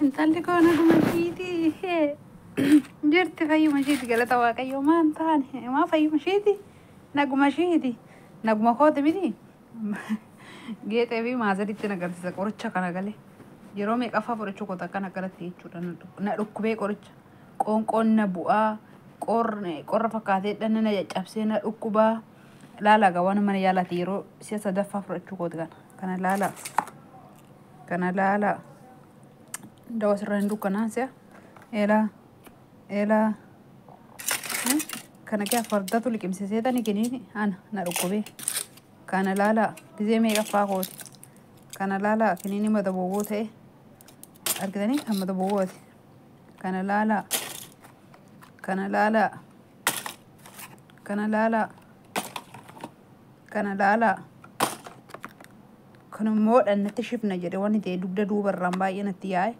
intalli koo naguma ishiiti jirti fayyuma ishiiti galata waaqayyoo maan taane maa fayyuma ishiiti naguma ishiiti naguma kooti miti geexee fi maasaditti nagarsiisa qoricha kana galee yeroo meeqaffaa fudhachuu koota akkana akkanatti jechuudha na dhukkubee qoricha qoonqoon na bu'aa qorra fakkaatee dhanna na caccabsee na dhukkubaa laala gawwan mana yaalaati yeroo si'a sadaffaa fudhachuu koota kana laala dawa sirra hin dukkanaa si'a eelaa kana kee fardatu liqimsisee tani kiniini ana na dhukkubee kana laala gizee meeqaffaa kooti kana laala kiniini mata boboo ta'e argitanii kan mata bobooti kana laala kan immoo dhannatti shifna jedhe wanni ta'e dugda duubarraan baay'ee natti yaa'e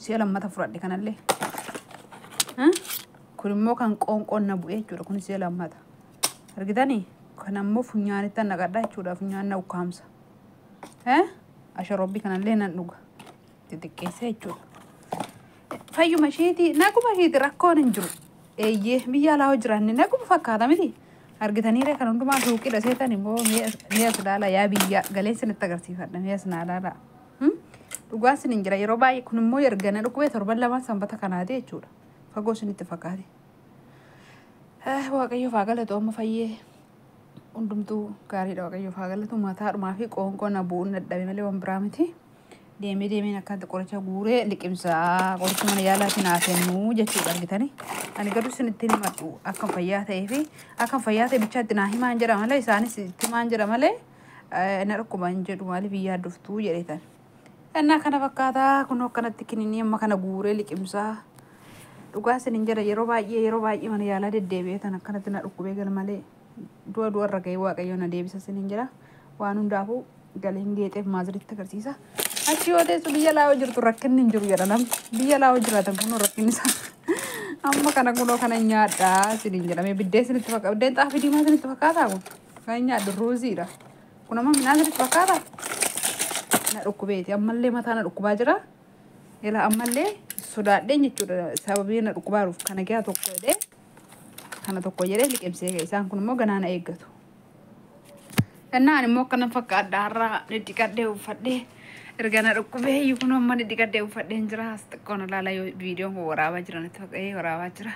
si'a lammata fudhadhe kanallee kun immoo kan qoonqoon na bu'ee jechuudha kun si'a lammata argitanii kan ammoo funyaanitti naqadhaa jechuudha funyaan na ukkaamsa asharobbii kanallee nan dhuga xixiqqeessa jechuudha fayyuma ishiiti naguma ishiiti rakkoon hin jiru eeyyee biyya alaa hojjiraanne naguma fakkaata miti argitaniire kan hundumaa suuqidha seetan immoo mi'a silaala yaa biyya galeen sinitti agarsiifadha mi'a sinalaala dhugaan sin hin jira yeroo baay'ee kun immoo ergana dhukkubee torban lamaan sanbata kanaati jechuudha fagoo sinitti fakkaate waaqayyoof haa galatu amma fayyee hundumtuu gaariidha waaqayyoof haa galatu mataadhumaa fi qoonqoon na bu'uun dadhabe malee waan biraa miti deemee akkatti qoricha guuree liqimsaa qoricha mana yaalaatiin haa kennuu jechuudha argitanii ani garuu sinitti himadhu akka fayyaa ta'ee fi akka fayyaa ta'e bichaatti naa himaan jedha malee isaanis itti himaan jedha malee na dhukkubaan jedhu maaliif biyyaa dhuftuu jedheetan innaa kana fakkaataa kun akkanatti kiniinii amma kana guuree liqimsaa dhugaa sinin jedha yeroo baay'ee mana yaalaa deddeebi'ee tan akkanatti na dhukkubee gal malee du'a irra ga'ee waaqayyo na deebisa sinin jedha waan hundaafuu galeen geexeef maasaditti agarsiisa achi yoo teessu biyya laa jirtu rakkinni hin jiru jedha namni biyya laa jiraatan kunoo rakkinni isaa amma kana kunoo kana nyaadhaa sinin jedhame biddeen sinitti fakkaata biddeen xaafii diimaa sinitti fakkaataa kun kan nyaadhu ruuziidha kun amma minaa sinitti fakkaata na dhukkubeeti ammallee mataa na dhukkubaa jira ila ammallee sodaadheen jechuudha sababii na dhukkubaaruuf kana gaa tokko jedhee liqimsee isaan kun immoo ganaa na eeggatu innaan immoo akkana fakkaadha har'aa dhidhiqadhee uffadhee ergana dhukkubee iyyuu kun amma dhidhiqadhee uffadheen jira as xiqqoon ilaala yoo viidiyoon kun waraabaa jiranitti fakka'ee waraabaa jira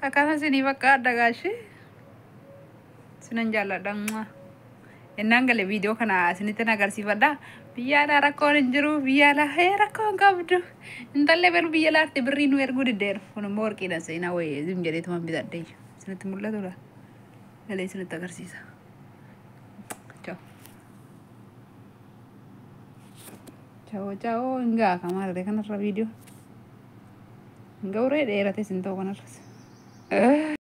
akkana sinii fakkaadha gaashee sinan jaalladha innaan galee viidiyoo kana isinitti agarsiifadha biyya alaa rakkoon hin jiru biyya alaa rakkoon qabdu intallee belu biyya alaatti birrii nu erguu diddeeru kun immoo warqiidhaan seenaa wayii zim jedheetumaan bitadhee isinitti mul'atudha galee isinitti agarsiisa ciao enggak kamar deh kan video enggak udah daerah tes itu kan